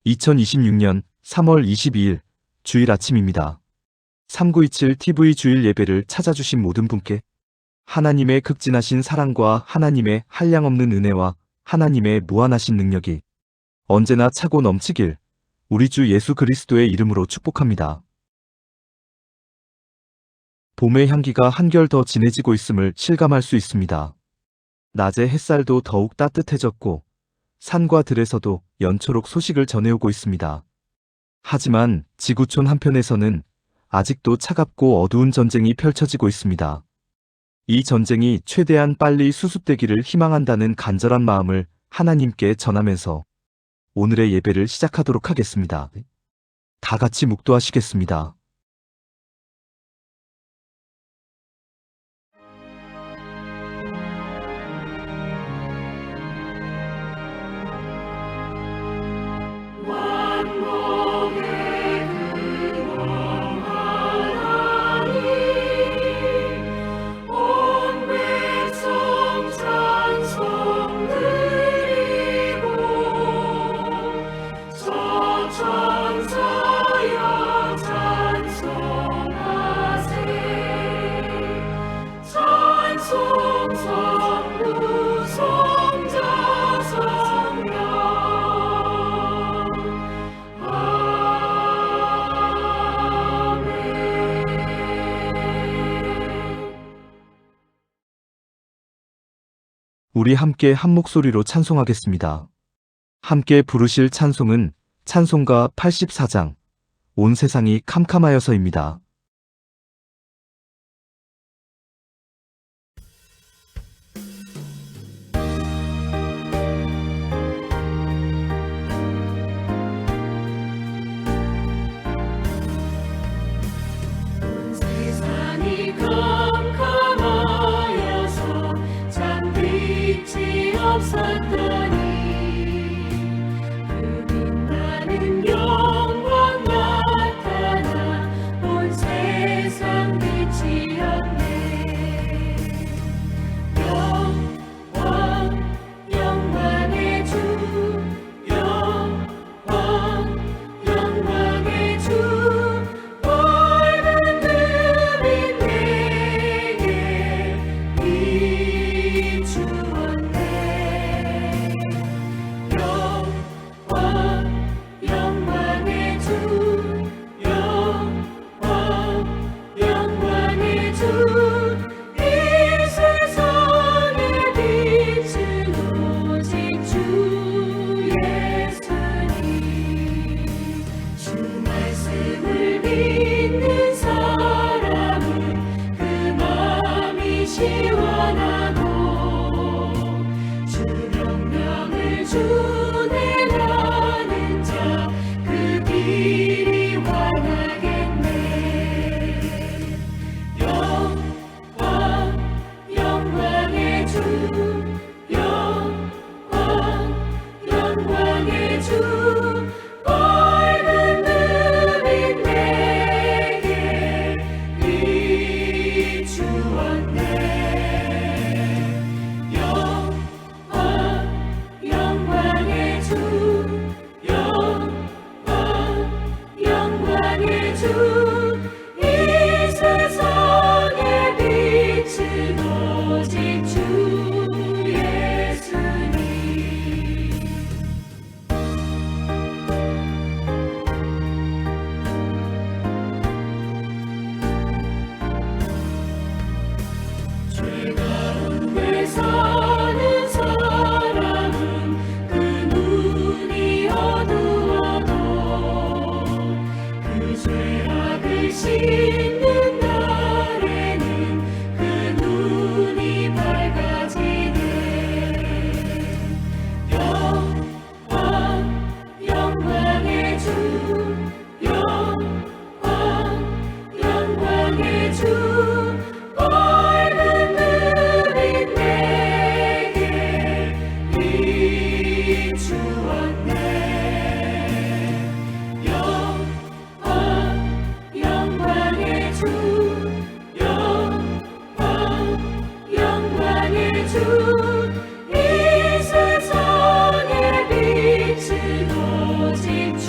2026년 3월 22일 주일 아침입니다. 3927TV 주일 예배를 찾아주신 모든 분께 하나님의 극진하신 사랑과 하나님의 한량없는 은혜와 하나님의 무한하신 능력이 언제나 차고 넘치길 우리 주 예수 그리스도의 이름으로 축복합니다. 봄의 향기가 한결 더 진해지고 있음을 실감할 수 있습니다. 낮의 햇살도 더욱 따뜻해졌고 산과 들에서도 연초록 소식을 전해오고 있습니다. 하지만 지구촌 한편에서는 아직도 차갑고 어두운 전쟁이 펼쳐지고 있습니다. 이 전쟁이 최대한 빨리 수습되기를 희망한다는 간절한 마음을 하나님께 전하면서 오늘의 예배를 시작하도록 하겠습니다. 다 같이 묵도하시겠습니다. 우리 함께 한 목소리로 찬송하겠습니다. 함께 부르실 찬송은 찬송가 84장 온 세상이 캄캄하여서입니다. 이 세상의 빛은 오직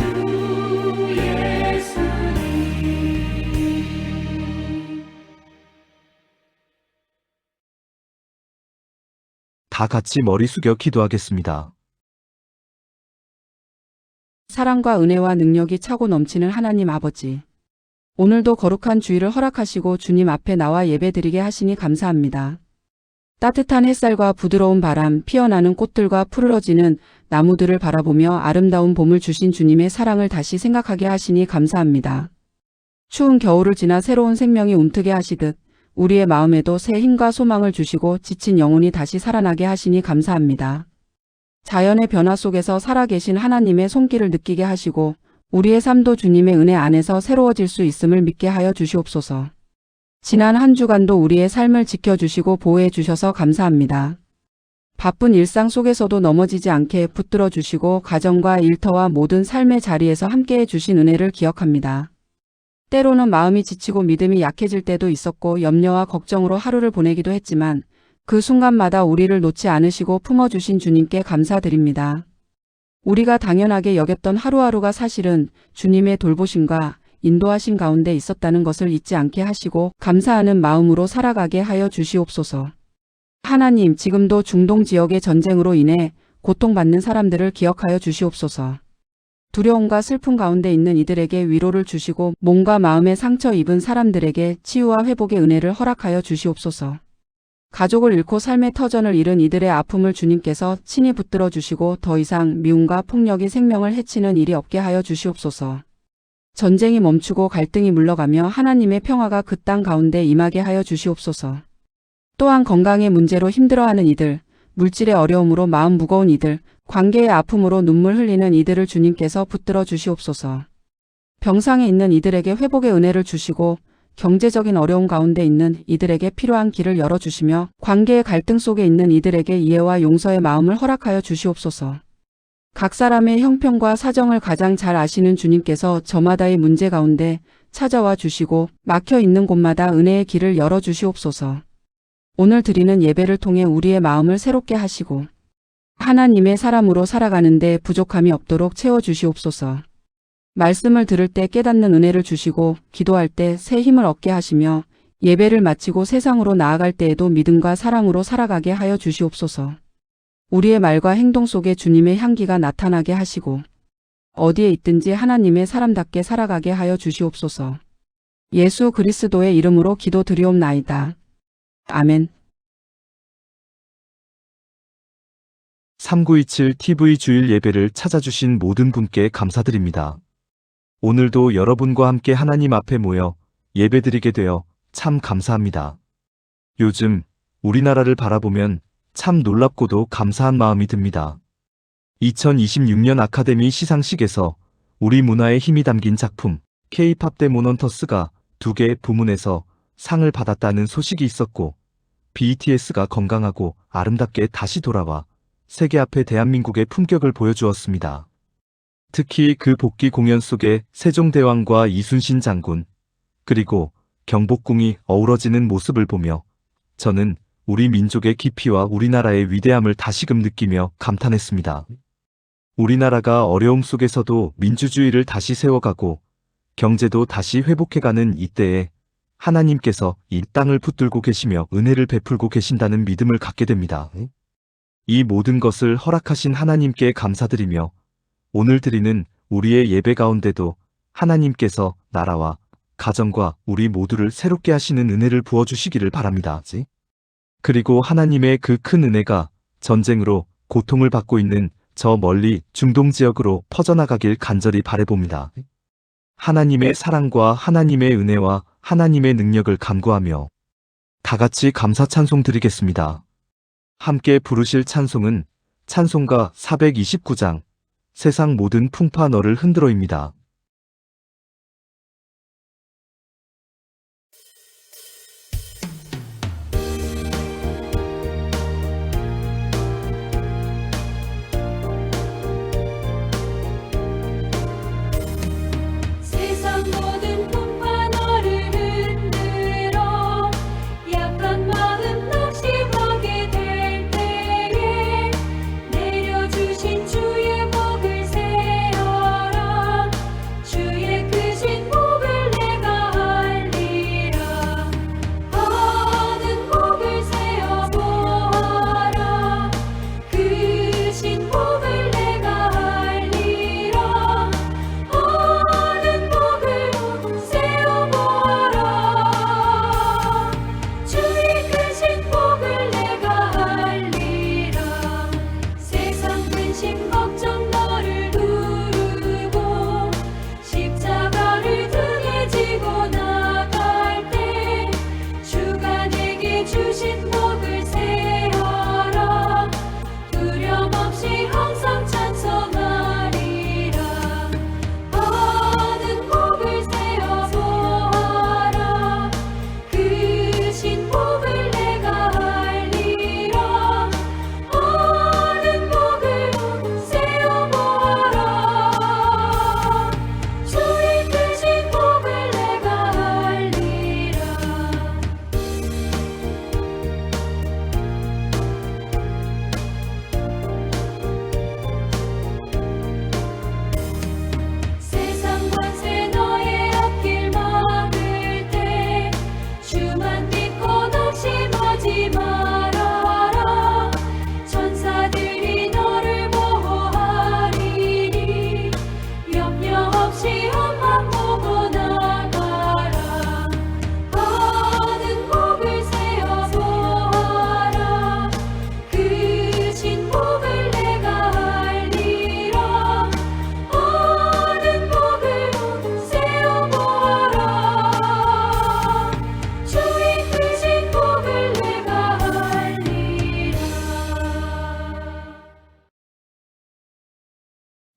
다 같이 머리 숙여 기도하겠습니다. 사랑과 은혜와 능력이 차고 넘치는 하나님 아버지. 오늘도 거룩한 주일을 허락하시고 주님 앞에 나와 예배드리게 하시니 감사합니다. 따뜻한 햇살과 부드러운 바람, 피어나는 꽃들과 푸르러지는 나무들을 바라보며 아름다운 봄을 주신 주님의 사랑을 다시 생각하게 하시니 감사합니다. 추운 겨울을 지나 새로운 생명이 움트게 하시듯 우리의 마음에도 새 힘과 소망을 주시고 지친 영혼이 다시 살아나게 하시니 감사합니다. 자연의 변화 속에서 살아계신 하나님의 손길을 느끼게 하시고 우리의 삶도 주님의 은혜 안에서 새로워질 수 있음을 믿게 하여 주시옵소서. 지난 한 주간도 우리의 삶을 지켜주시고 보호해 주셔서 감사합니다. 바쁜 일상 속에서도 넘어지지 않게 붙들어 주시고 가정과 일터와 모든 삶의 자리에서 함께해 주신 은혜를 기억합니다. 때로는 마음이 지치고 믿음이 약해질 때도 있었고 염려와 걱정으로 하루를 보내기도 했지만 그 순간마다 우리를 놓지 않으시고 품어주신 주님께 감사드립니다. 우리가 당연하게 여겼던 하루하루가 사실은 주님의 돌보심과 인도하신 가운데 있었다는 것을 잊지 않게 하시고 감사하는 마음으로 살아가게 하여 주시옵소서. 하나님, 지금도 중동 지역의 전쟁으로 인해 고통받는 사람들을 기억하여 주시옵소서. 두려움과 슬픔 가운데 있는 이들에게 위로를 주시고 몸과 마음의 상처 입은 사람들에게 치유와 회복의 은혜를 허락하여 주시옵소서. 가족을 잃고 삶의 터전을 잃은 이들의 아픔을 주님께서 친히 붙들어 주시고 더 이상 미움과 폭력이 생명을 해치는 일이 없게 하여 주시옵소서. 전쟁이 멈추고 갈등이 물러가며 하나님의 평화가 그 땅 가운데 임하게 하여 주시옵소서. 또한 건강의 문제로 힘들어하는 이들, 물질의 어려움으로 마음 무거운 이들, 관계의 아픔으로 눈물 흘리는 이들을 주님께서 붙들어 주시옵소서. 병상에 있는 이들에게 회복의 은혜를 주시고 경제적인 어려움 가운데 있는 이들에게 필요한 길을 열어주시며 관계의 갈등 속에 있는 이들에게 이해와 용서의 마음을 허락하여 주시옵소서. 각 사람의 형편과 사정을 가장 잘 아시는 주님께서 저마다의 문제 가운데 찾아와 주시고 막혀 있는 곳마다 은혜의 길을 열어주시옵소서. 오늘 드리는 예배를 통해 우리의 마음을 새롭게 하시고 하나님의 사람으로 살아가는데 부족함이 없도록 채워주시옵소서. 말씀을 들을 때 깨닫는 은혜를 주시고 기도할 때 새 힘을 얻게 하시며 예배를 마치고 세상으로 나아갈 때에도 믿음과 사랑으로 살아가게 하여 주시옵소서. 우리의 말과 행동 속에 주님의 향기가 나타나게 하시고 어디에 있든지 하나님의 사람답게 살아가게 하여 주시옵소서. 예수 그리스도의 이름으로 기도드리옵나이다. 아멘. 3927TV 주일 예배를 찾아주신 모든 분께 감사드립니다. 오늘도 여러분과 함께 하나님 앞에 모여 예배드리게 되어 참 감사합니다. 요즘 우리나라를 바라보면 참 놀랍고도 감사한 마음이 듭니다. 2026년 아카데미 시상식에서 우리 문화의 힘이 담긴 작품 K-팝 대 모넌터스가 2개 부문에서 상을 받았다는 소식이 있었고 BTS가 건강하고 아름답게 다시 돌아와 세계 앞에 대한민국의 품격을 보여주었습니다. 특히 그 복귀 공연 속에 세종대왕과 이순신 장군 그리고 경복궁이 어우러지는 모습을 보며 저는 우리 민족의 깊이와 우리나라의 위대함을 다시금 느끼며 감탄했습니다. 우리나라가 어려움 속에서도 민주주의를 다시 세워가고 경제도 다시 회복해가는 이때에 하나님께서 이 땅을 붙들고 계시며 은혜를 베풀고 계신다는 믿음을 갖게 됩니다. 이 모든 것을 허락하신 하나님께 감사드리며 오늘 드리는 우리의 예배 가운데도 하나님께서 나라와 가정과 우리 모두를 새롭게 하시는 은혜를 부어주시기를 바랍니다. 그리고 하나님의 그 큰 은혜가 전쟁으로 고통을 받고 있는 저 멀리 중동 지역으로 퍼져나가길 간절히 바라봅니다. 하나님의 사랑과 하나님의 은혜와 하나님의 능력을 간구하며 다 같이 감사 찬송 드리겠습니다. 함께 부르실 찬송은 찬송가 429장 세상 모든 풍파 너를 흔들어입니다. 세상 모든 풍파 너를 흔들어 약한 마음 낙심하게 될 때에 내려주신 주의 복을 세어라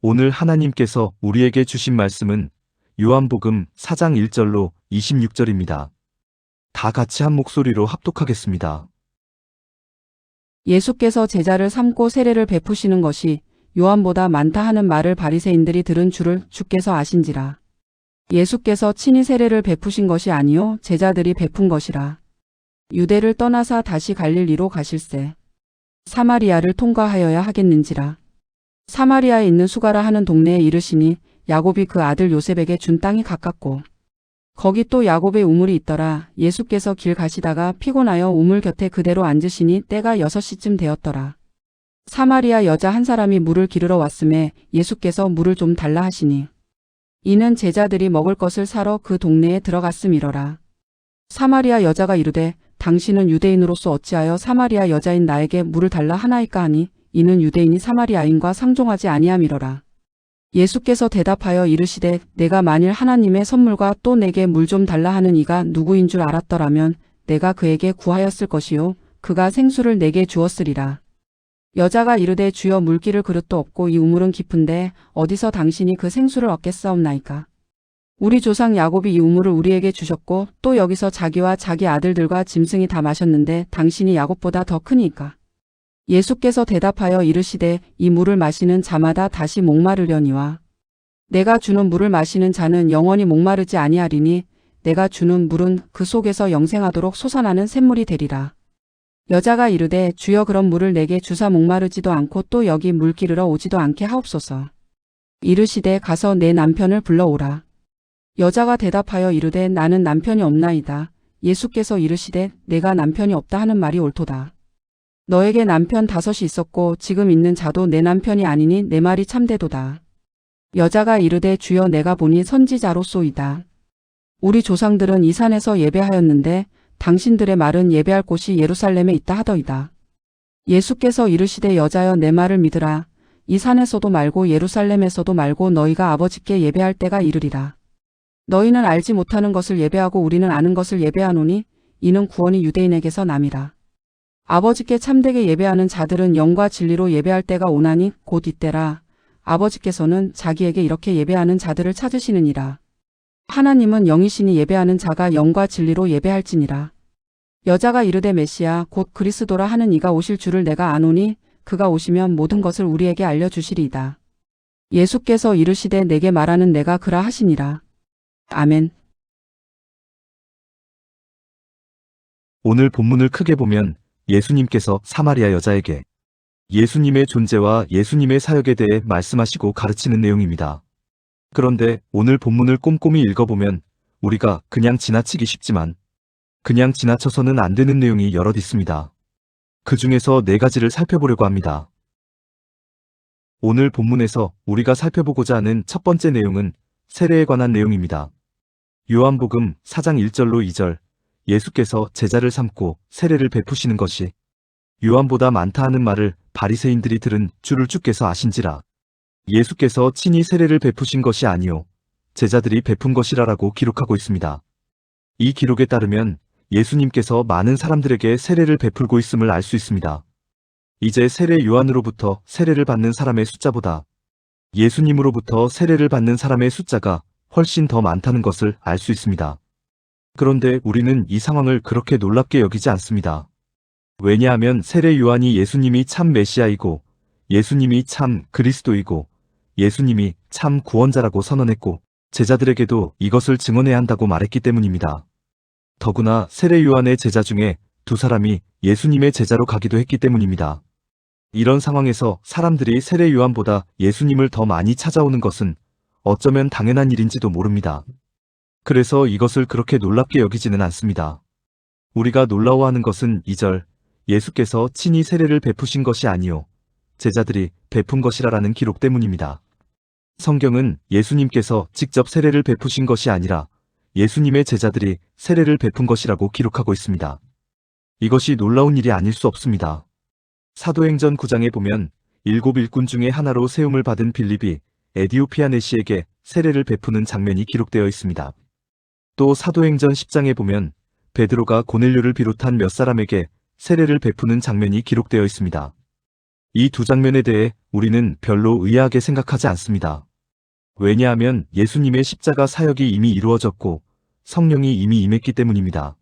오늘 하나님께서 우리에게 주신 말씀은 요한복음 4장 1절로 26절입니다. 다 같이 한 목소리로 합독하겠습니다. 예수께서 제자를 삼고 세례를 베푸시는 것이 요한보다 많다 하는 말을 바리새인들이 들은 줄을 주께서 아신지라. 예수께서 친히 세례를 베푸신 것이 아니요 제자들이 베푼 것이라. 유대를 떠나사 다시 갈릴리로 가실새 사마리아를 통과하여야 하겠는지라. 사마리아에 있는 수가라 하는 동네에 이르시니 야곱이 그 아들 요셉에게 준 땅이 가깝고 거기 또 야곱의 우물이 있더라. 예수께서 길 가시다가 피곤하여 우물 곁에 그대로 앉으시니 때가 6시쯤 되었더라. 사마리아 여자 한 사람이 물을 기르러 왔음에 예수께서 물을 좀 달라 하시니 이는 제자들이 먹을 것을 사러 그 동네에 들어갔음이러라. 사마리아 여자가 이르되 당신은 유대인으로서 어찌하여 사마리아 여자인 나에게 물을 달라 하나이까 하니 이는 유대인이 사마리아인과 상종하지 아니함이러라. 예수께서 대답하여 이르시되 내가 만일 하나님의 선물과 또 내게 물 좀 달라 하는 이가 누구인 줄 알았더라면 내가 그에게 구하였을 것이요 그가 생수를 내게 주었으리라. 여자가 이르되 주여 물기를 그릇도 없고 이 우물은 깊은데 어디서 당신이 그 생수를 얻겠사옵나이까. 우리 조상 야곱이 이 우물을 우리에게 주셨고 또 여기서 자기와 자기 아들들과 짐승이 다 마셨는데 당신이 야곱보다 더 크니까. 예수께서 대답하여 이르시되 이 물을 마시는 자마다 다시 목마르려니와 내가 주는 물을 마시는 자는 영원히 목마르지 아니하리니 내가 주는 물은 그 속에서 영생하도록 솟아나는 샘물이 되리라. 여자가 이르되 주여 그런 물을 내게 주사 목마르지도 않고 또 여기 물 기르러 오지도 않게 하옵소서. 이르시되 가서 내 남편을 불러오라. 여자가 대답하여 이르되 나는 남편이 없나이다. 예수께서 이르시되 내가 남편이 없다 하는 말이 옳도다. 너에게 남편 5이 있었고 지금 있는 자도 내 남편이 아니니 내 말이 참되도다. 여자가 이르되 주여 내가 보니 선지자로소이다. 우리 조상들은 이 산에서 예배하였는데 당신들의 말은 예배할 곳이 예루살렘에 있다 하더이다. 예수께서 이르시되 여자여 내 말을 믿으라. 이 산에서도 말고 예루살렘에서도 말고 너희가 아버지께 예배할 때가 이르리라. 너희는 알지 못하는 것을 예배하고 우리는 아는 것을 예배하노니 이는 구원이 유대인에게서 남이라. 아버지께 참되게 예배하는 자들은 영과 진리로 예배할 때가 오나니 곧 이때라. 아버지께서는 자기에게 이렇게 예배하는 자들을 찾으시느니라. 하나님은 영이시니 예배하는 자가 영과 진리로 예배할지니라. 여자가 이르되 메시아 곧 그리스도라 하는 이가 오실 줄을 내가 아노니 그가 오시면 모든 것을 우리에게 알려주시리이다. 예수께서 이르시되 내게 말하는 내가 그라 하시니라. 아멘. 오늘 본문을 크게 보면 예수님께서 사마리아 여자에게 예수님의 존재와 예수님의 사역에 대해 말씀하시고 가르치는 내용입니다. 그런데 오늘 본문을 꼼꼼히 읽어보면 우리가 그냥 지나치기 쉽지만 그냥 지나쳐서는 안 되는 내용이 여럿 있습니다. 그 중에서 4가지를 살펴보려고 합니다. 오늘 본문에서 우리가 살펴보고자 하는 첫 번째 내용은 세례에 관한 내용입니다. 요한복음 4장 1절로 2절 예수께서 제자를 삼고 세례를 베푸시는 것이 요한보다 많다 하는 말을 바리새인들이 들은 줄을 주께서 아신지라. 예수께서 친히 세례를 베푸신 것이 아니요 제자들이 베푼 것이라라고 기록하고 있습니다. 이 기록에 따르면 예수님께서 많은 사람들에게 세례를 베풀고 있음을 알 수 있습니다. 이제 세례 요한으로부터 세례를 받는 사람의 숫자보다 예수님으로부터 세례를 받는 사람의 숫자가 훨씬 더 많다는 것을 알 수 있습니다. 그런데 우리는 이 상황을 그렇게 놀랍게 여기지 않습니다. 왜냐하면 세례 요한이 예수님이 참 메시아이고 예수님이 참 그리스도이고 예수님이 참 구원자라고 선언했고 제자들에게도 이것을 증언해야 한다고 말했기 때문입니다. 더구나 세례 요한의 제자 중에 2사람이 예수님의 제자로 가기도 했기 때문입니다. 이런 상황에서 사람들이 세례 요한보다 예수님을 더 많이 찾아오는 것은 어쩌면 당연한 일인지도 모릅니다. 그래서 이것을 그렇게 놀랍게 여기지는 않습니다. 우리가 놀라워하는 것은 2절 예수께서 친히 세례를 베푸신 것이 아니요 제자들이 베푼 것이라라는 기록 때문입니다. 성경은 예수님께서 직접 세례를 베푸신 것이 아니라 예수님의 제자들이 세례를 베푼 것이라고 기록하고 있습니다. 이것이 놀라운 일이 아닐 수 없습니다. 사도행전 9장에 보면 7 일꾼 중에 하나로 세움을 받은 빌립이 에디오피아 내시에게 세례를 베푸는 장면이 기록되어 있습니다. 또 사도행전 10장에 보면 베드로가 고넬료를 비롯한 몇 사람에게 세례를 베푸는 장면이 기록되어 있습니다. 이 두 장면에 대해 우리는 별로 의아하게 생각하지 않습니다. 왜냐하면 예수님의 십자가 사역이 이미 이루어졌고 성령이 이미 임했기 때문입니다.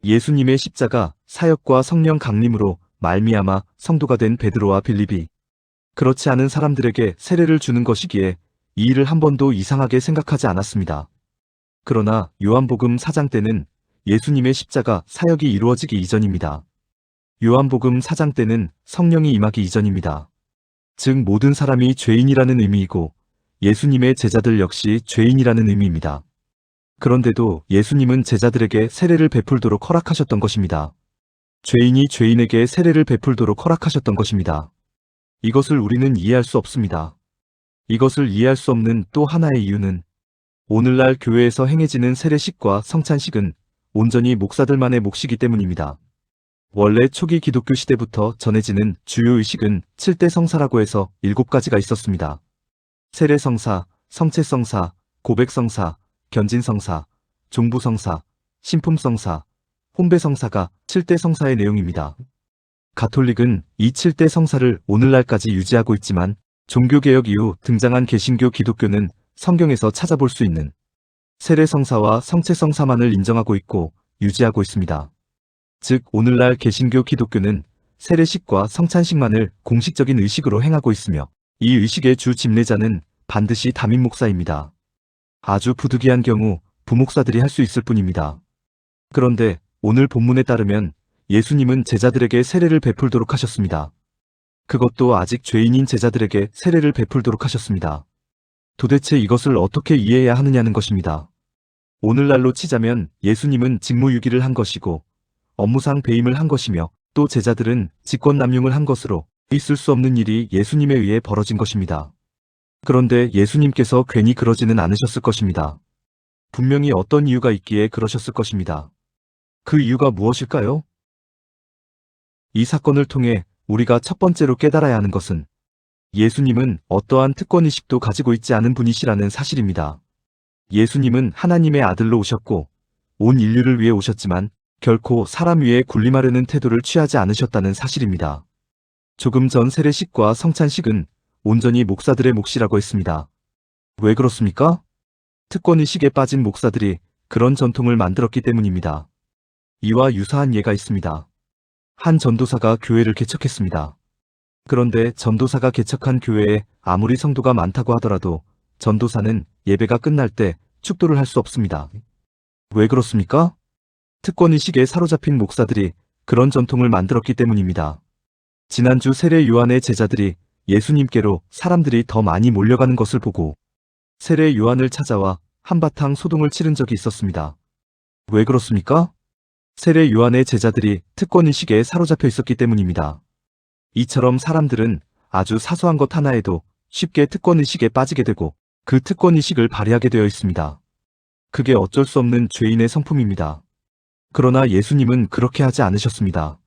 예수님의 십자가 사역과 성령 강림으로 말미암아 성도가 된 베드로와 빌립이 그렇지 않은 사람들에게 세례를 주는 것이기에 이 일을 한 번도 이상하게 생각하지 않았습니다. 그러나 요한복음 4장 때는 예수님의 십자가 사역이 이루어지기 이전입니다. 요한복음 4장 때는 성령이 임하기 이전입니다. 즉 모든 사람이 죄인이라는 의미이고 예수님의 제자들 역시 죄인이라는 의미입니다. 그런데도 예수님은 제자들에게 세례를 베풀도록 허락하셨던 것입니다. 죄인이 죄인에게 세례를 베풀도록 허락하셨던 것입니다. 이것을 우리는 이해할 수 없습니다. 이것을 이해할 수 없는 또 하나의 이유는 오늘날 교회에서 행해지는 세례식과 성찬식은 온전히 목사들만의 몫이기 때문입니다. 원래 초기 기독교 시대부터 전해지는 주요 의식은 7대 성사라고 해서 7가지가 있었습니다. 세례성사, 성체성사, 고백성사, 견진성사, 종부성사, 신품성사, 혼배성사가 7대 성사의 내용입니다. 가톨릭은 이 7대 성사를 오늘날까지 유지하고 있지만 종교개혁 이후 등장한 개신교 기독교는 성경에서 찾아볼 수 있는 세례성사와 성체성사만을 인정하고 있고 유지하고 있습니다. 즉 오늘날 개신교 기독교는 세례식과 성찬식만을 공식적인 의식으로 행하고 있으며 이 의식의 주 집례자는 반드시 담임 목사입니다. 아주 부득이한 경우 부목사들이 할 수 있을 뿐입니다. 그런데 오늘 본문에 따르면 예수님은 제자들에게 세례를 베풀도록 하셨습니다. 그것도 아직 죄인인 제자들에게 세례를 베풀도록 하셨습니다. 도대체 이것을 어떻게 이해해야 하느냐는 것입니다. 오늘날로 치자면 예수님은 직무유기를 한 것이고 업무상 배임을 한 것이며 또 제자들은 직권남용을 한 것으로 있을 수 없는 일이 예수님에 의해 벌어진 것입니다. 그런데 예수님께서 괜히 그러지는 않으셨을 것입니다. 분명히 어떤 이유가 있기에 그러셨을 것입니다. 그 이유가 무엇일까요? 이 사건을 통해 우리가 첫 번째로 깨달아야 하는 것은 예수님은 어떠한 특권의식도 가지고 있지 않은 분이시라는 사실입니다. 예수님은 하나님의 아들로 오셨고 온 인류를 위해 오셨지만 결코 사람 위에 군림하려는 태도를 취하지 않으셨다는 사실입니다. 조금 전 세례식과 성찬식은 온전히 목사들의 몫이라고 했습니다. 왜 그렇습니까? 특권의식에 빠진 목사들이 그런 전통을 만들었기 때문입니다. 이와 유사한 예가 있습니다. 한 전도사가 교회를 개척했습니다. 그런데 전도사가 개척한 교회에 아무리 성도가 많다고 하더라도 전도사는 예배가 끝날 때 축도를 할 수 없습니다. 왜 그렇습니까? 특권의식에 사로잡힌 목사들이 그런 전통을 만들었기 때문입니다. 지난주 세례 요한의 제자들이 예수님께로 사람들이 더 많이 몰려가는 것을 보고 세례 요한을 찾아와 한바탕 소동을 치른 적이 있었습니다. 왜 그렇습니까? 세례 요한의 제자들이 특권의식에 사로잡혀 있었기 때문입니다. 이처럼 사람들은 아주 사소한 것 하나에도 쉽게 특권의식에 빠지게 되고 그 특권의식을 발휘하게 되어 있습니다. 그게 어쩔 수 없는 죄인의 성품입니다. 그러나 예수님은 그렇게 하지 않으셨습니다.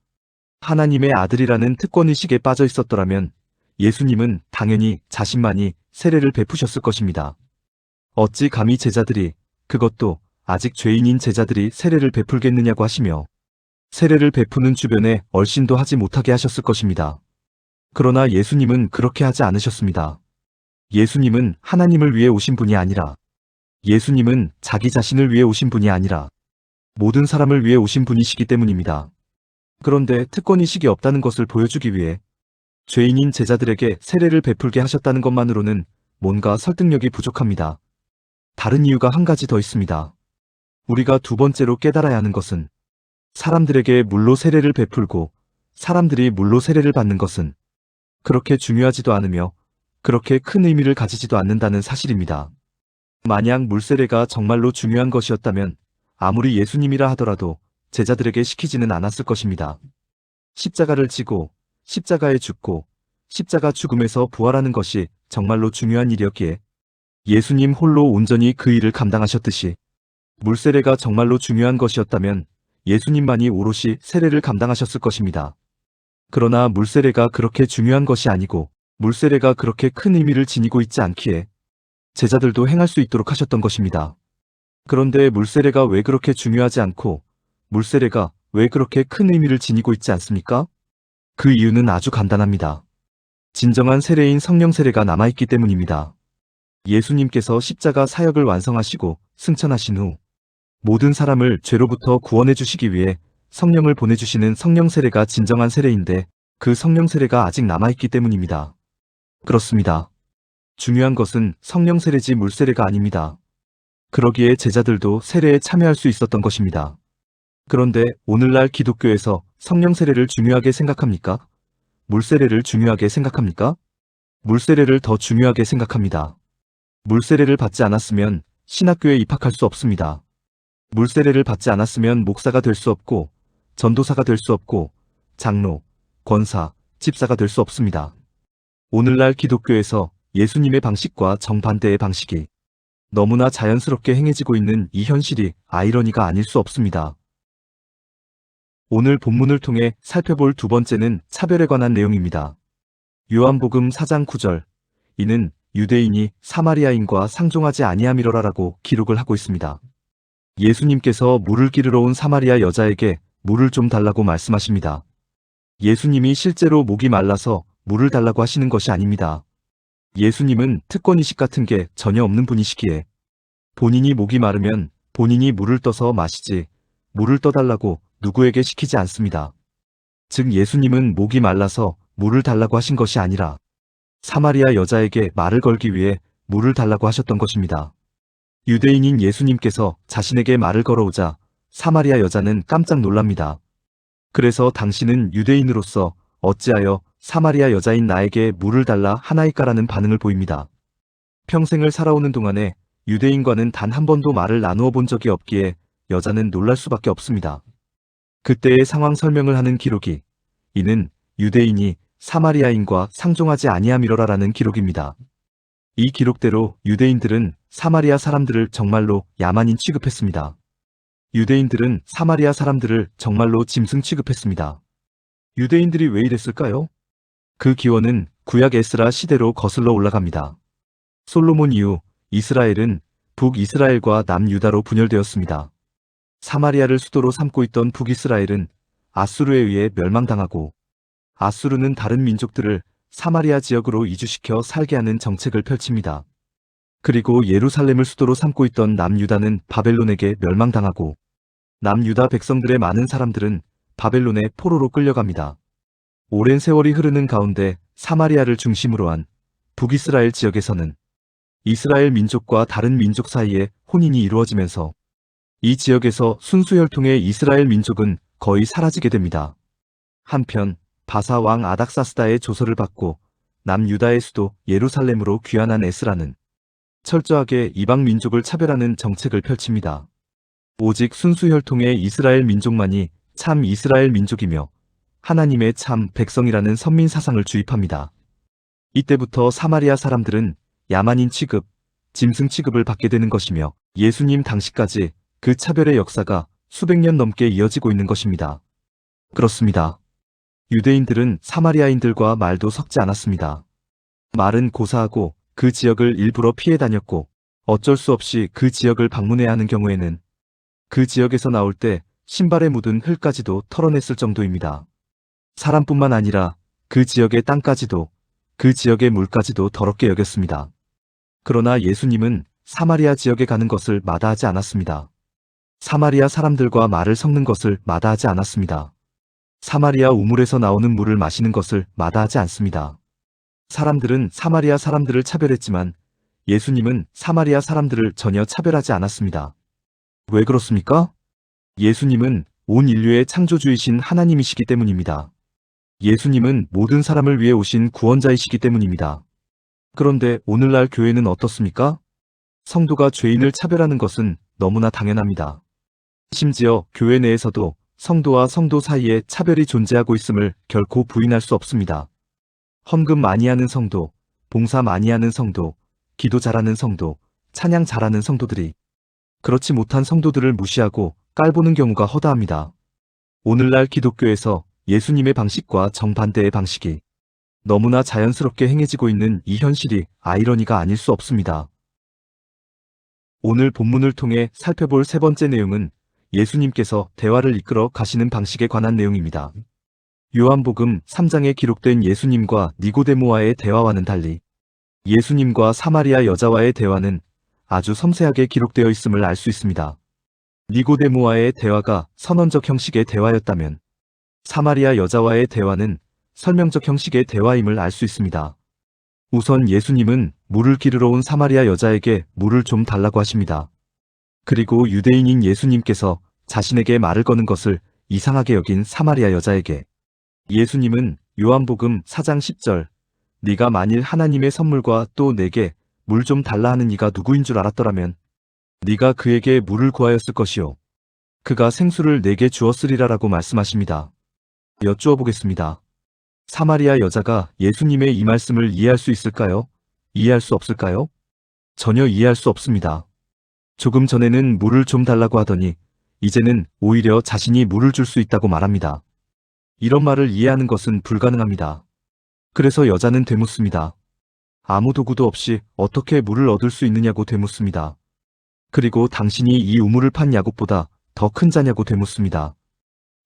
하나님의 아들이라는 특권의식에 빠져 있었더라면 예수님은 당연히 자신만이 세례를 베푸셨을 것입니다. 어찌 감히 제자들이, 그것도 아직 죄인인 제자들이 세례를 베풀겠느냐고 하시며 세례를 베푸는 주변에 얼씬도 하지 못하게 하셨을 것입니다. 그러나 예수님은 그렇게 하지 않으셨습니다. 예수님은 하나님을 위해 오신 분이 아니라, 예수님은 자기 자신을 위해 오신 분이 아니라 모든 사람을 위해 오신 분이시기 때문입니다. 그런데 특권의식이 없다는 것을 보여주기 위해 죄인인 제자들에게 세례를 베풀게 하셨다는 것만으로는 뭔가 설득력이 부족합니다. 다른 이유가 한 가지 더 있습니다. 우리가 두 번째로 깨달아야 하는 것은 사람들에게 물로 세례를 베풀고 사람들이 물로 세례를 받는 것은 그렇게 중요하지도 않으며 그렇게 큰 의미를 가지지도 않는다는 사실입니다. 만약 물세례가 정말로 중요한 것이었다면 아무리 예수님이라 하더라도 제자들에게 시키지는 않았을 것입니다. 십자가를 지고 십자가에 죽고 십자가 죽음에서 부활하는 것이 정말로 중요한 일이었기에 예수님 홀로 온전히 그 일을 감당하셨듯이 물세례가 정말로 중요한 것이었다면 예수님만이 오롯이 세례를 감당하셨을 것입니다. 그러나 물세례가 그렇게 중요한 것이 아니고 물세례가 그렇게 큰 의미를 지니고 있지 않기에 제자들도 행할 수 있도록 하셨던 것입니다. 그런데 물세례가 왜 그렇게 중요하지 않고 물세례가 왜 그렇게 큰 의미를 지니고 있지 않습니까? 그 이유는 아주 간단합니다. 진정한 세례인 성령 세례가 남아있기 때문입니다. 예수님께서 십자가 사역을 완성하시고 승천하신 후 모든 사람을 죄로부터 구원해 주시기 위해 성령을 보내주시는 성령 세례가 진정한 세례인데 그 성령 세례가 아직 남아있기 때문입니다. 그렇습니다. 중요한 것은 성령 세례지 물 세례가 아닙니다. 그러기에 제자들도 세례에 참여할 수 있었던 것입니다. 그런데 오늘날 기독교에서 성령 세례를 중요하게 생각합니까? 물 세례를 중요하게 생각합니까? 물 세례를 더 중요하게 생각합니다. 물 세례를 받지 않았으면 신학교에 입학할 수 없습니다. 물 세례를 받지 않았으면 목사가 될 수 없고 전도사가 될 수 없고 장로, 권사, 집사가 될 수 없습니다. 오늘날 기독교에서 예수님의 방식과 정반대의 방식이 너무나 자연스럽게 행해지고 있는 이 현실이 아이러니가 아닐 수 없습니다. 오늘 본문을 통해 살펴볼 두 번째는 차별에 관한 내용입니다. 요한복음 4장 9절, 이는 유대인이 사마리아인과 상종하지 아니함이로라라고 기록을 하고 있습니다. 예수님께서 물을 기르러 온 사마리아 여자에게 물을 좀 달라고 말씀하십니다. 예수님이 실제로 목이 말라서 물을 달라고 하시는 것이 아닙니다. 예수님은 특권의식 같은 게 전혀 없는 분이시기에 본인이 목이 마르면 본인이 물을 떠서 마시지 물을 떠달라고 누구에게 시키지 않습니다. 즉 예수님은 목이 말라서 물을 달라고 하신 것이 아니라 사마리아 여자에게 말을 걸기 위해 물을 달라고 하셨던 것입니다. 유대인인 예수님께서 자신에게 말을 걸어오자 사마리아 여자는 깜짝 놀랍니다. 그래서 당신은 유대인으로서 어찌하여 사마리아 여자인 나에게 물을 달라 하나이까라는 반응을 보입니다. 평생을 살아오는 동안에 유대인과는 단 한 번도 말을 나누어 본 적이 없기에 여자는 놀랄 수밖에 없습니다. 그때의 상황 설명을 하는 기록이 이는 유대인이 사마리아인과 상종하지 아니함이로라라는 기록입니다. 이 기록대로 유대인들은 사마리아 사람들을 정말로 야만인 취급했습니다. 유대인들은 사마리아 사람들을 정말로 짐승 취급했습니다. 유대인들이 왜 이랬을까요? 그 기원은 구약 에스라 시대로 거슬러 올라갑니다. 솔로몬 이후 이스라엘은 북이스라엘과 남유다로 분열되었습니다. 사마리아를 수도로 삼고 있던 북이스라엘은 아수르에 의해 멸망당하고 아수르는 다른 민족들을 사마리아 지역으로 이주시켜 살게 하는 정책을 펼칩니다. 그리고 예루살렘을 수도로 삼고 있던 남유다는 바벨론에게 멸망당하고 남유다 백성들의 많은 사람들은 바벨론의 포로로 끌려갑니다. 오랜 세월이 흐르는 가운데 사마리아를 중심으로 한 북이스라엘 지역에서는 이스라엘 민족과 다른 민족 사이에 혼인이 이루어지면서 이 지역에서 순수혈통의 이스라엘 민족은 거의 사라지게 됩니다. 한편 바사 왕 아닥사스다의 조서를 받고 남유다의 수도 예루살렘으로 귀환한 에스라는 철저하게 이방 민족을 차별하는 정책을 펼칩니다. 오직 순수혈통의 이스라엘 민족만이 참 이스라엘 민족이며 하나님의 참 백성이라는 선민 사상을 주입합니다. 이때부터 사마리아 사람들은 야만인 취급, 짐승 취급을 받게 되는 것이며 예수님 당시까지 그 차별의 역사가 수백 년 넘게 이어지고 있는 것입니다. 그렇습니다. 유대인들은 사마리아인들과 말도 섞지 않았습니다. 말은 고사하고 그 지역을 일부러 피해 다녔고 어쩔 수 없이 그 지역을 방문해야 하는 경우에는 그 지역에서 나올 때 신발에 묻은 흙까지도 털어냈을 정도입니다. 사람뿐만 아니라 그 지역의 땅까지도 그 지역의 물까지도 더럽게 여겼습니다. 그러나 예수님은 사마리아 지역에 가는 것을 마다하지 않았습니다. 사마리아 사람들과 말을 섞는 것을 마다하지 않았습니다. 사마리아 우물에서 나오는 물을 마시는 것을 마다하지 않습니다. 사람들은 사마리아 사람들을 차별했지만 예수님은 사마리아 사람들을 전혀 차별하지 않았습니다. 왜 그렇습니까? 예수님은 온 인류의 창조주이신 하나님이시기 때문입니다. 예수님은 모든 사람을 위해 오신 구원자이시기 때문입니다. 그런데 오늘날 교회는 어떻습니까? 성도가 죄인을 차별하는 것은 너무나 당연합니다. 심지어 교회 내에서도 성도와 성도 사이에 차별이 존재하고 있음을 결코 부인할 수 없습니다. 헌금 많이 하는 성도, 봉사 많이 하는 성도, 기도 잘하는 성도, 찬양 잘하는 성도들이 그렇지 못한 성도들을 무시하고 깔보는 경우가 허다합니다. 오늘날 기독교에서 예수님의 방식과 정반대의 방식이 너무나 자연스럽게 행해지고 있는 이 현실이 아이러니가 아닐 수 없습니다. 오늘 본문을 통해 살펴볼 세 번째 내용은 예수님께서 대화를 이끌어 가시는 방식에 관한 내용입니다. 요한복음 3장에 기록된 예수님과 니고데모와의 대화와는 달리 예수님과 사마리아 여자와의 대화는 아주 섬세하게 기록되어 있음을 알 수 있습니다. 니고데모와의 대화가 선언적 형식의 대화였다면 사마리아 여자와의 대화는 설명적 형식의 대화임을 알 수 있습니다. 우선 예수님은 물을 기르러 온 사마리아 여자에게 물을 좀 달라고 하십니다. 그리고 유대인인 예수님께서 자신에게 말을 거는 것을 이상하게 여긴 사마리아 여자에게 예수님은 요한복음 4장 10절 네가 만일 하나님의 선물과 또 내게 물 좀 달라 하는 이가 누구인 줄 알았더라면 네가 그에게 물을 구하였을 것이요 그가 생수를 내게 주었으리라라고 말씀하십니다. 여쭈어 보겠습니다. 사마리아 여자가 예수님의 이 말씀을 이해할 수 있을까요? 이해할 수 없을까요? 전혀 이해할 수 없습니다. 조금 전에는 물을 좀 달라고 하더니 이제는 오히려 자신이 물을 줄 수 있다고 말합니다. 이런 말을 이해하는 것은 불가능합니다. 그래서 여자는 되묻습니다. 아무 도구도 없이 어떻게 물을 얻을 수 있느냐고 되묻습니다. 그리고 당신이 이 우물을 판 야곱보다 더 큰 자냐고 되묻습니다.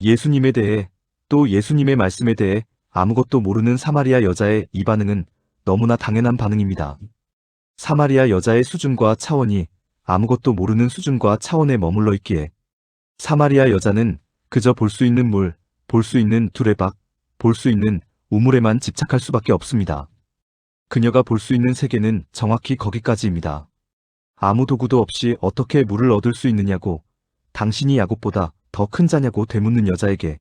예수님에 대해 또 예수님의 말씀에 대해 아무것도 모르는 사마리아 여자의 이 반응은 너무나 당연한 반응입니다. 사마리아 여자의 수준과 차원이 아무것도 모르는 수준과 차원에 머물러 있기에 사마리아 여자는 그저 볼 수 있는 물, 볼 수 있는 두레박, 볼 수 있는 우물에만 집착할 수밖에 없습니다. 그녀가 볼 수 있는 세계는 정확히 거기까지입니다. 아무 도구도 없이 어떻게 물을 얻을 수 있느냐고 당신이 야곱보다 더 큰 자냐고 되묻는 여자에게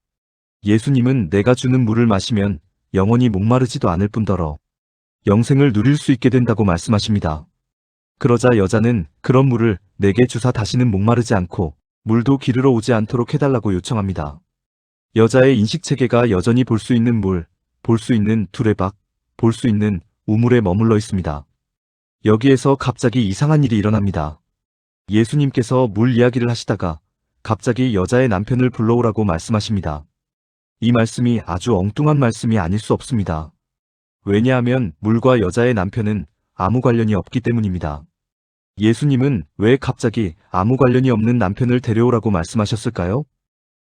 예수님은 내가 주는 물을 마시면 영원히 목마르지도 않을 뿐더러 영생을 누릴 수 있게 된다고 말씀하십니다. 그러자 여자는 그런 물을 내게 주사 다시는 목마르지 않고 물도 기르러 오지 않도록 해달라고 요청합니다. 여자의 인식체계가 여전히 볼 수 있는 물, 볼 수 있는 두레박, 볼 수 있는 우물에 머물러 있습니다. 여기에서 갑자기 이상한 일이 일어납니다. 예수님께서 물 이야기를 하시다가 갑자기 여자의 남편을 불러오라고 말씀하십니다. 이 말씀이 아주 엉뚱한 말씀이 아닐 수 없습니다. 왜냐하면 물과 여자의 남편은 아무 관련이 없기 때문입니다. 예수님은 왜 갑자기 아무 관련이 없는 남편을 데려오라고 말씀하셨을까요?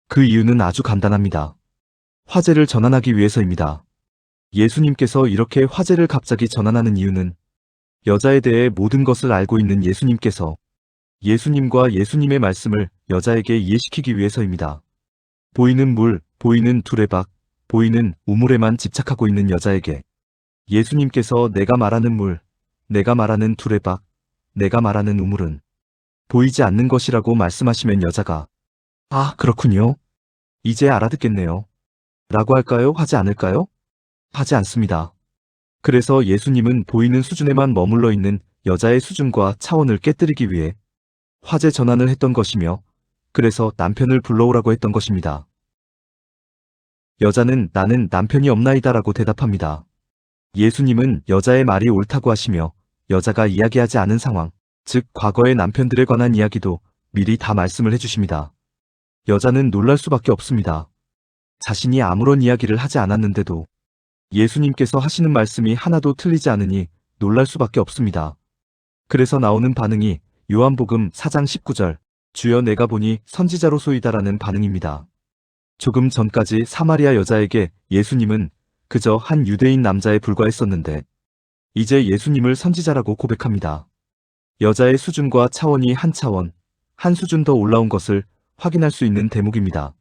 그 이유는 아주 간단합니다. 화제를 전환하기 위해서입니다. 예수님께서 이렇게 화제를 갑자기 전환하는 이유는 여자에 대해 모든 것을 알고 있는 예수님께서 예수님과 예수님의 말씀을 여자에게 이해시키기 위해서입니다. 보이는 물, 보이는 두레박, 보이는 우물에만 집착하고 있는 여자에게 예수님께서 내가 말하는 물, 내가 말하는 두레박, 내가 말하는 우물은 보이지 않는 것이라고 말씀하시면 여자가 아, 그렇군요. 이제 알아듣겠네요. 라고 할까요? 하지 않을까요? 하지 않습니다. 그래서 예수님은 보이는 수준에만 머물러 있는 여자의 수준과 차원을 깨뜨리기 위해 화제 전환을 했던 것이며 그래서 남편을 불러오라고 했던 것입니다. 여자는 나는 남편이 없나이다라고 대답합니다. 예수님은 여자의 말이 옳다고 하시며 여자가 이야기하지 않은 상황, 즉 과거의 남편들에 관한 이야기도 미리 다 말씀을 해주십니다. 여자는 놀랄 수밖에 없습니다. 자신이 아무런 이야기를 하지 않았는데도 예수님께서 하시는 말씀이 하나도 틀리지 않으니 놀랄 수밖에 없습니다. 그래서 나오는 반응이 요한복음 4장 19절 주여 내가 보니 선지자로소이다라는 반응입니다. 조금 전까지 사마리아 여자에게 예수님은 그저 한 유대인 남자에 불과했었는데 이제 예수님을 선지자라고 고백합니다. 여자의 수준과 차원이 한 차원, 한 수준 더 올라온 것을 확인할 수 있는 대목입니다.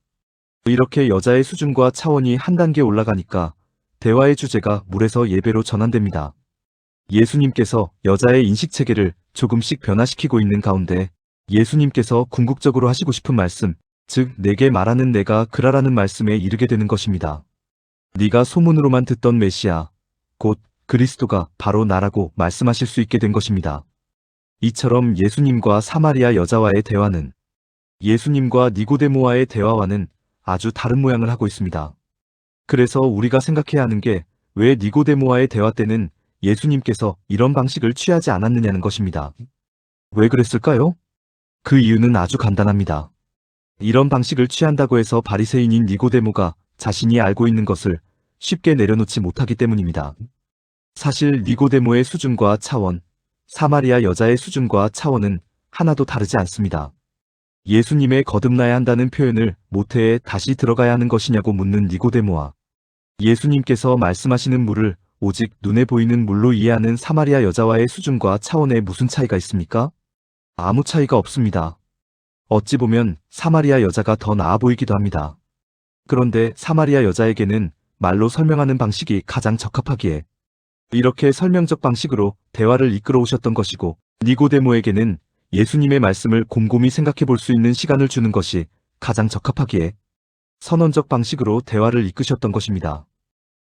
이렇게 여자의 수준과 차원이 한 단계 올라가니까 대화의 주제가 물에서 예배로 전환됩니다. 예수님께서 여자의 인식체계를 조금씩 변화시키고 있는 가운데 예수님께서 궁극적으로 하시고 싶은 말씀, 즉 내게 말하는 내가 그라라는 말씀에 이르게 되는 것입니다. 네가 소문으로만 듣던 메시아, 곧 그리스도가 바로 나라고 말씀하실 수 있게 된 것입니다. 이처럼 예수님과 사마리아 여자와의 대화는 예수님과 니고데모와의 대화와는 아주 다른 모양을 하고 있습니다. 그래서 우리가 생각해야 하는 게 왜 니고데모와의 대화 때는 예수님께서 이런 방식을 취하지 않았느냐는 것입니다. 왜 그랬을까요? 그 이유는 아주 간단합니다. 이런 방식을 취한다고 해서 바리새인인 니고데모가 자신이 알고 있는 것을 쉽게 내려놓지 못하기 때문입니다. 사실 니고데모의 수준과 차원, 사마리아 여자의 수준과 차원은 하나도 다르지 않습니다. 예수님의 거듭나야 한다는 표현을 모태에 다시 들어가야 하는 것이냐고 묻는 니고데모와 예수님께서 말씀하시는 물을 오직 눈에 보이는 물로 이해하는 사마리아 여자와의 수준과 차원에 무슨 차이가 있습니까? 아무 차이가 없습니다. 어찌 보면 사마리아 여자가 더 나아 보이기도 합니다. 그런데 사마리아 여자에게는 말로 설명하는 방식이 가장 적합하기에 이렇게 설명적 방식으로 대화를 이끌어 오셨던 것이고, 니고데모에게는 예수님의 말씀을 곰곰이 생각해 볼 수 있는 시간을 주는 것이 가장 적합하기에 선언적 방식으로 대화를 이끄셨던 것입니다.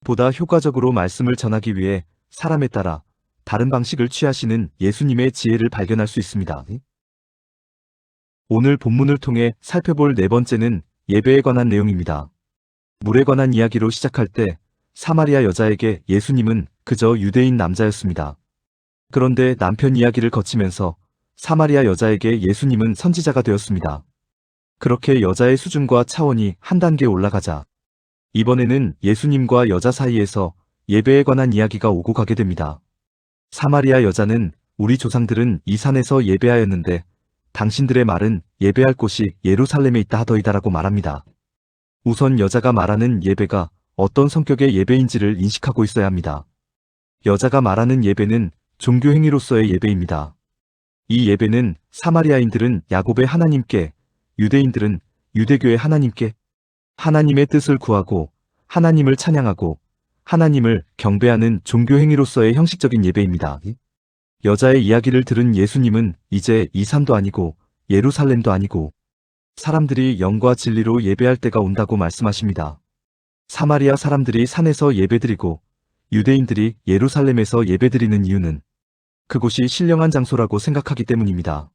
보다 효과적으로 말씀을 전하기 위해 사람에 따라 다른 방식을 취하시는 예수님의 지혜를 발견할 수 있습니다. 오늘 본문을 통해 살펴볼 네 번째는 예배에 관한 내용입니다. 물에 관한 이야기로 시작할 때 사마리아 여자에게 예수님은 그저 유대인 남자였습니다. 그런데 남편 이야기를 거치면서 사마리아 여자에게 예수님은 선지자가 되었습니다. 그렇게 여자의 수준과 차원이 한 단계 올라가자 이번에는 예수님과 여자 사이에서 예배에 관한 이야기가 오고 가게 됩니다. 사마리아 여자는 우리 조상들은 이 산에서 예배하였는데 당신들의 말은 예배할 곳이 예루살렘에 있다 하더이다라고 말합니다. 우선 여자가 말하는 예배가 어떤 성격의 예배인지를 인식하고 있어야 합니다. 여자가 말하는 예배는 종교 행위로서의 예배입니다. 이 예배는 사마리아인들은 야곱의 하나님께, 유대인들은 유대교의 하나님께 하나님의 뜻을 구하고 하나님을 찬양하고 하나님을 경배하는 종교 행위로서의 형식적인 예배입니다. 여자의 이야기를 들은 예수님은 이제 이 산도 아니고 예루살렘도 아니고 사람들이 영과 진리로 예배할 때가 온다고 말씀하십니다. 사마리아 사람들이 산에서 예배드리고 유대인들이 예루살렘에서 예배드리는 이유는 그곳이 신령한 장소라고 생각하기 때문입니다.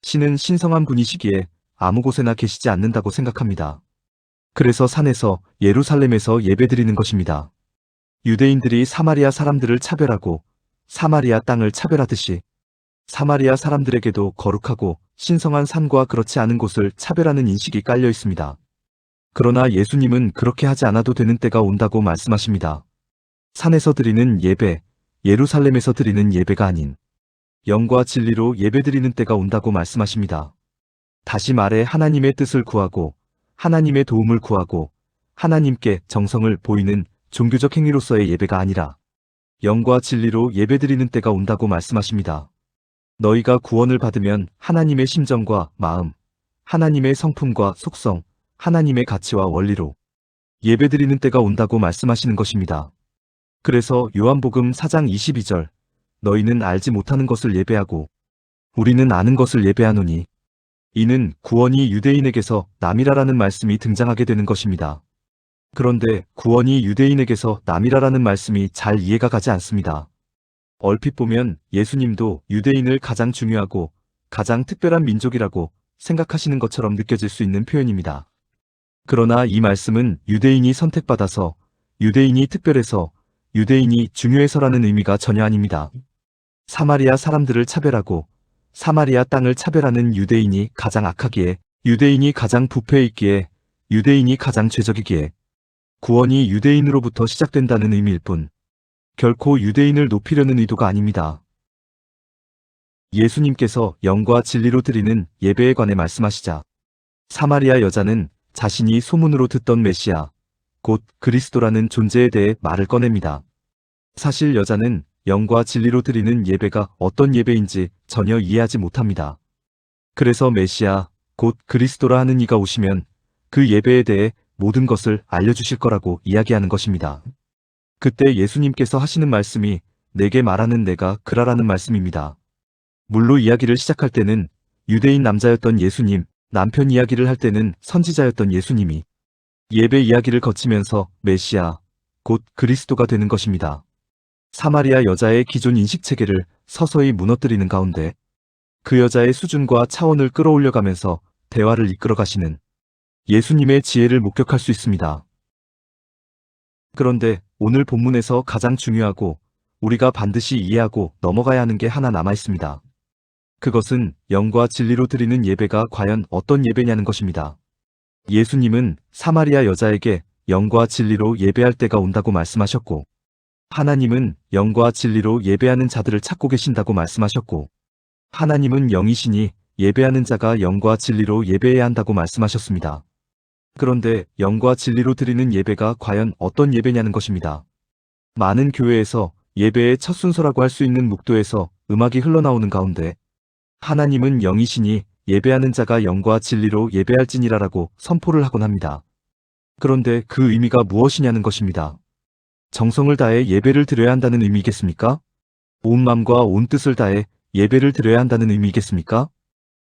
신은 신성한 분이시기에 아무 곳에나 계시지 않는다고 생각합니다. 그래서 산에서 예루살렘에서 예배드리는 것입니다. 유대인들이 사마리아 사람들을 차별하고 사마리아 땅을 차별하듯이 사마리아 사람들에게도 거룩하고 신성한 산과 그렇지 않은 곳을 차별하는 인식이 깔려 있습니다. 그러나 예수님은 그렇게 하지 않아도 되는 때가 온다고 말씀하십니다. 산에서 드리는 예배, 예루살렘에서 드리는 예배가 아닌 영과 진리로 예배드리는 때가 온다고 말씀하십니다. 다시 말해 하나님의 뜻을 구하고 하나님의 도움을 구하고 하나님께 정성을 보이는 종교적 행위로서의 예배가 아니라 영과 진리로 예배드리는 때가 온다고 말씀하십니다. 너희가 구원을 받으면 하나님의 심정과 마음, 하나님의 성품과 속성, 하나님의 가치와 원리로 예배드리는 때가 온다고 말씀하시는 것입니다. 그래서 요한복음 4장 22절 너희는 알지 못하는 것을 예배하고 우리는 아는 것을 예배하노니 이는 구원이 유대인에게서 남이라라는 말씀이 등장하게 되는 것입니다. 그런데 구원이 유대인에게서 남이라라는 말씀이 잘 이해가 가지 않습니다. 얼핏 보면 예수님도 유대인을 가장 중요하고 가장 특별한 민족이라고 생각하시는 것처럼 느껴질 수 있는 표현입니다. 그러나 이 말씀은 유대인이 선택받아서 유대인이 특별해서 유대인이 중요해서라는 의미가 전혀 아닙니다. 사마리아 사람들을 차별하고 사마리아 땅을 차별하는 유대인이 가장 악하기에 유대인이 가장 부패해 있기에 유대인이 가장 죄적이기에 구원이 유대인으로부터 시작된다는 의미일 뿐 결코 유대인을 높이려는 의도가 아닙니다. 예수님께서 영과 진리로 드리는 예배에 관해 말씀하시자 사마리아 여자는 자신이 소문으로 듣던 메시아, 곧 그리스도라는 존재에 대해 말을 꺼냅니다. 사실 여자는 영과 진리로 드리는 예배가 어떤 예배인지 전혀 이해하지 못합니다. 그래서 메시아, 곧 그리스도라 하는 이가 오시면 그 예배에 대해 모든 것을 알려주실 거라고 이야기하는 것입니다. 그때 예수님께서 하시는 말씀이 내게 말하는 내가 그라라는 말씀입니다. 물로 이야기를 시작할 때는 유대인 남자였던 예수님, 남편 이야기를 할 때는 선지자였던 예수님이 예배 이야기를 거치면서 메시아, 곧 그리스도가 되는 것입니다. 사마리아 여자의 기존 인식체계를 서서히 무너뜨리는 가운데 그 여자의 수준과 차원을 끌어올려가면서 대화를 이끌어가시는 예수님의 지혜를 목격할 수 있습니다. 그런데 오늘 본문에서 가장 중요하고 우리가 반드시 이해하고 넘어가야 하는 게 하나 남아 있습니다. 그것은 영과 진리로 드리는 예배가 과연 어떤 예배냐는 것입니다. 예수님은 사마리아 여자에게 영과 진리로 예배할 때가 온다고 말씀하셨고 하나님은 영과 진리로 예배하는 자들을 찾고 계신다고 말씀하셨고 하나님은 영이시니 예배하는 자가 영과 진리로 예배해야 한다고 말씀하셨습니다. 그런데 영과 진리로 드리는 예배가 과연 어떤 예배냐는 것입니다. 많은 교회에서 예배의 첫 순서라고 할 수 있는 묵도에서 음악이 흘러나오는 가운데 하나님은 영이시니 예배하는 자가 영과 진리로 예배할지니라라고 선포를 하곤 합니다. 그런데 그 의미가 무엇이냐는 것입니다. 정성을 다해 예배를 드려야 한다는 의미겠습니까? 온 마음과 온 뜻을 다해 예배를 드려야 한다는 의미겠습니까?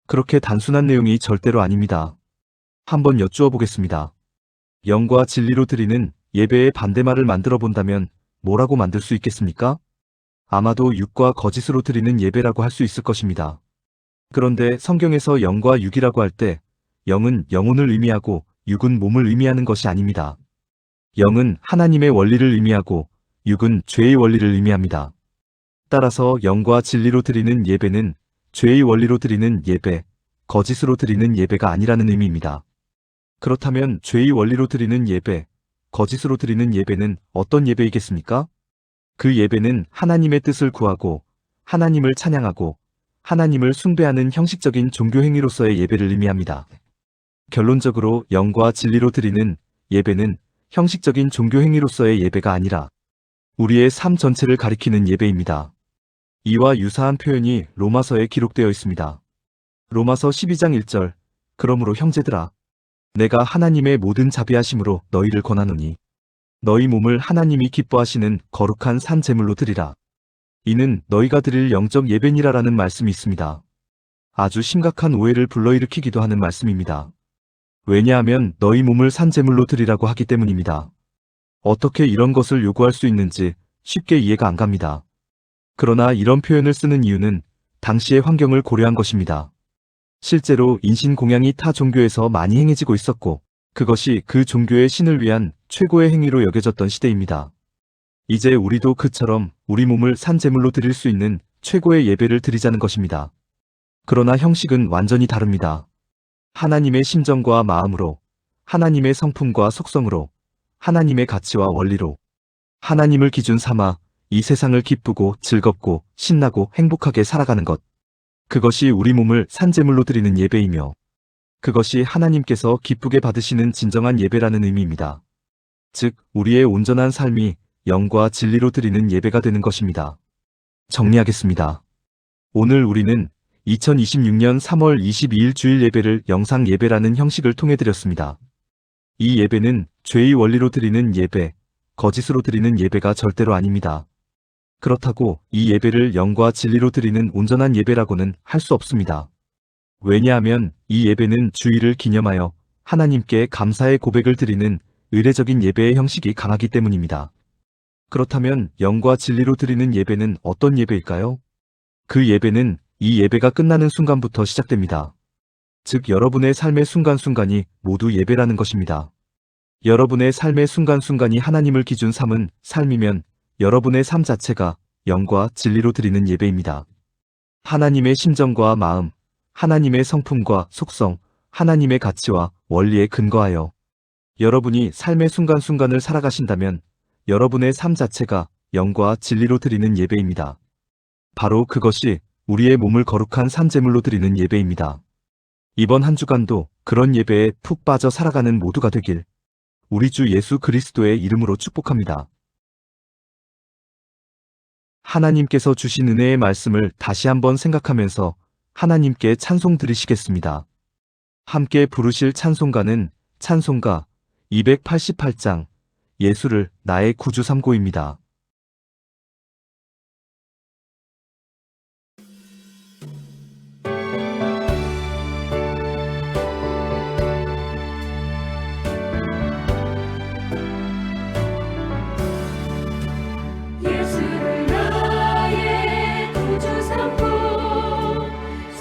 그렇게 단순한 내용이 절대로 아닙니다. 한번 여쭈어 보겠습니다. 영과 진리로 드리는 예배의 반대말을 만들어 본다면 뭐라고 만들 수 있겠습니까? 아마도 육과 거짓으로 드리는 예배라고 할 수 있을 것입니다. 그런데 성경에서 영과 육이라고 할 때 영은 영혼을 의미하고 육은 몸을 의미하는 것이 아닙니다. 영은 하나님의 원리를 의미하고 육은 죄의 원리를 의미합니다. 따라서 영과 진리로 드리는 예배는 죄의 원리로 드리는 예배, 거짓으로 드리는 예배가 아니라는 의미입니다. 그렇다면 죄의 원리로 드리는 예배, 거짓으로 드리는 예배는 어떤 예배이겠습니까? 그 예배는 하나님의 뜻을 구하고 하나님을 찬양하고 하나님을 숭배하는 형식적인 종교 행위로서의 예배를 의미합니다. 결론적으로 영과 진리로 드리는 예배는 형식적인 종교 행위로서의 예배가 아니라 우리의 삶 전체를 가리키는 예배입니다. 이와 유사한 표현이 로마서에 기록되어 있습니다. 로마서 12장 1절. 그러므로 형제들아, 내가 하나님의 모든 자비하심으로 너희를 권하노니 너희 몸을 하나님이 기뻐하시는 거룩한 산 제물로 드리라. 이는 너희가 드릴 영적 예배니라라는 말씀이 있습니다. 아주 심각한 오해를 불러일으키기도 하는 말씀입니다. 왜냐하면 너희 몸을 산 제물로 드리라고 하기 때문입니다. 어떻게 이런 것을 요구할 수 있는지 쉽게 이해가 안 갑니다. 그러나 이런 표현을 쓰는 이유는 당시의 환경을 고려한 것입니다. 실제로 인신공양이 타 종교에서 많이 행해지고 있었고 그것이 그 종교의 신을 위한 최고의 행위로 여겨졌던 시대입니다. 이제 우리도 그처럼 우리 몸을 산 제물로 드릴 수 있는 최고의 예배를 드리자는 것입니다. 그러나 형식은 완전히 다릅니다. 하나님의 심정과 마음으로, 하나님의 성품과 속성으로, 하나님의 가치와 원리로, 하나님을 기준 삼아 이 세상을 기쁘고 즐겁고 신나고 행복하게 살아가는 것. 그것이 우리 몸을 산 제물로 드리는 예배이며 그것이 하나님께서 기쁘게 받으시는 진정한 예배라는 의미입니다. 즉, 우리의 온전한 삶이 영과 진리로 드리는 예배가 되는 것입니다. 정리하겠습니다. 오늘 우리는 2026년 3월 22일 주일 예배를 영상 예배라는 형식을 통해 드렸습니다. 이 예배는 죄의 원리로 드리는 예배, 거짓으로 드리는 예배가 절대로 아닙니다. 그렇다고 이 예배를 영과 진리로 드리는 온전한 예배라고는 할 수 없습니다. 왜냐하면 이 예배는 주일을 기념하여 하나님께 감사의 고백을 드리는 의례적인 예배의 형식이 강하기 때문입니다. 그렇다면 영과 진리로 드리는 예배는 어떤 예배일까요? 그 예배는 이 예배가 끝나는 순간부터 시작됩니다. 즉, 여러분의 삶의 순간순간이 모두 예배라는 것입니다. 여러분의 삶의 순간순간이 하나님을 기준 삼은 삶이면 여러분의 삶 자체가 영과 진리로 드리는 예배입니다. 하나님의 심정과 마음, 하나님의 성품과 속성, 하나님의 가치와 원리에 근거하여 여러분이 삶의 순간순간을 살아가신다면 여러분의 삶 자체가 영과 진리로 드리는 예배입니다. 바로 그것이 우리의 몸을 거룩한 산 제물로 드리는 예배입니다. 이번 한 주간도 그런 예배에 푹 빠져 살아가는 모두가 되길 우리 주 예수 그리스도의 이름으로 축복합니다. 하나님께서 주신 은혜의 말씀을 다시 한번 생각하면서 하나님께 찬송 드리시겠습니다. 함께 부르실 찬송가는 찬송가 288장 예수를 나의 구주 삼고입니다. 예수를 나의 구주 삼고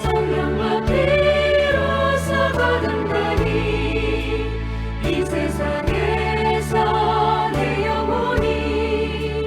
성령과 피로써 거듭나니 이 세상에서 내 영혼이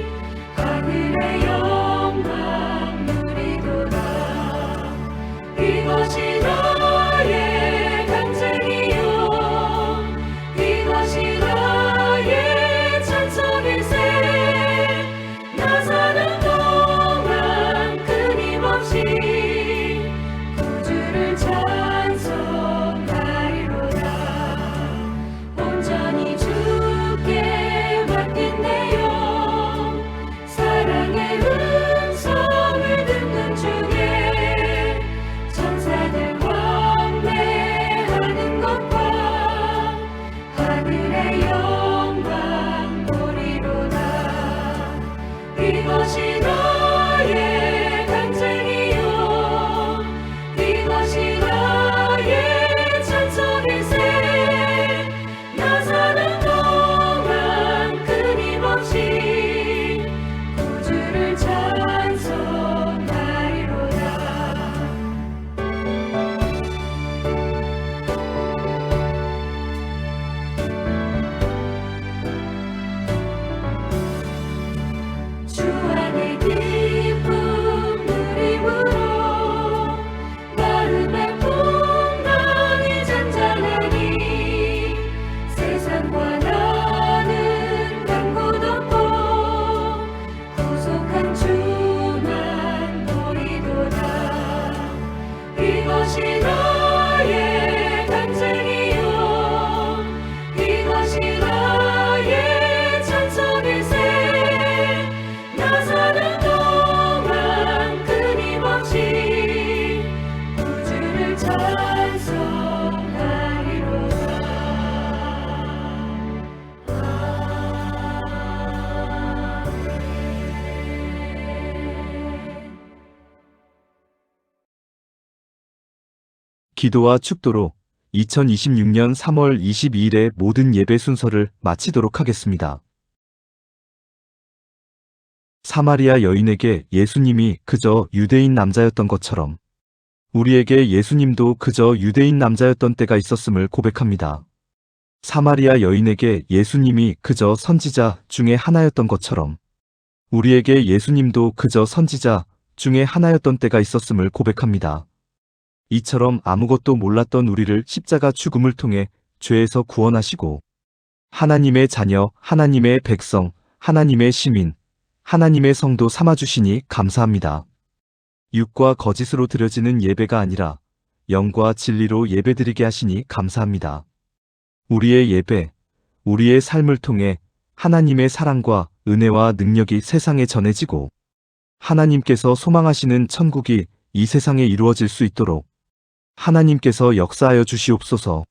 이것이 나의 간증이요 이것이 나의 찬송일세 나 사는 동안 끊임없이 구주를 찬송하리로다 주 안의 기쁨 누림으로 마음의 풍랑이 잔잔하니 세상과 나는 간 곳 없고 구속한 주만 보이도다 이것이 나의 간증이요 이것이 나의 찬송일세 나 사는 동안 끊임없이 구주를 찬송하리로다. 기도와 축도로 2026년 3월 22일의 모든 예배 순서를 마치도록 하겠습니다. 사마리아 여인에게 예수님이 그저 유대인 남자였던 것처럼 우리에게 예수님도 그저 유대인 남자였던 때가 있었음을 고백합니다. 사마리아 여인에게 예수님이 그저 선지자 중에 하나였던 것처럼 우리에게 예수님도 그저 선지자 중에 하나였던 때가 있었음을 고백합니다. 이처럼 아무것도 몰랐던 우리를 십자가 죽음을 통해 죄에서 구원하시고 하나님의 자녀, 하나님의 백성, 하나님의 시민, 하나님의 성도 삼아주시니 감사합니다. 육과 거짓으로 드려지는 예배가 아니라 영과 진리로 예배드리게 하시니 감사합니다. 우리의 예배, 우리의 삶을 통해 하나님의 사랑과 은혜와 능력이 세상에 전해지고 하나님께서 소망하시는 천국이 이 세상에 이루어질 수 있도록 하나님께서 역사하여 주시옵소서.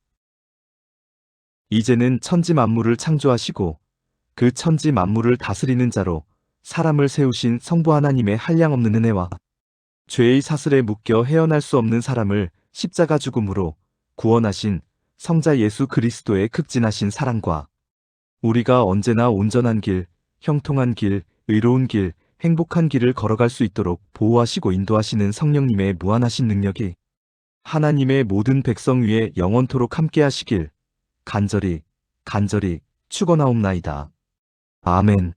이제는 천지 만물을 창조하시고 그 천지 만물을 다스리는 자로 사람을 세우신 성부 하나님의 한량없는 은혜와 죄의 사슬에 묶여 헤어날 수 없는 사람을 십자가 죽음으로 구원하신 성자 예수 그리스도의 극진하신 사랑과 우리가 언제나 온전한 길, 형통한 길, 의로운 길, 행복한 길을 걸어갈 수 있도록 보호하시고 인도하시는 성령님의 무한하신 능력이 하나님의 모든 백성 위에 영원토록 함께 하시길 간절히 축원하옵나이다. 아멘.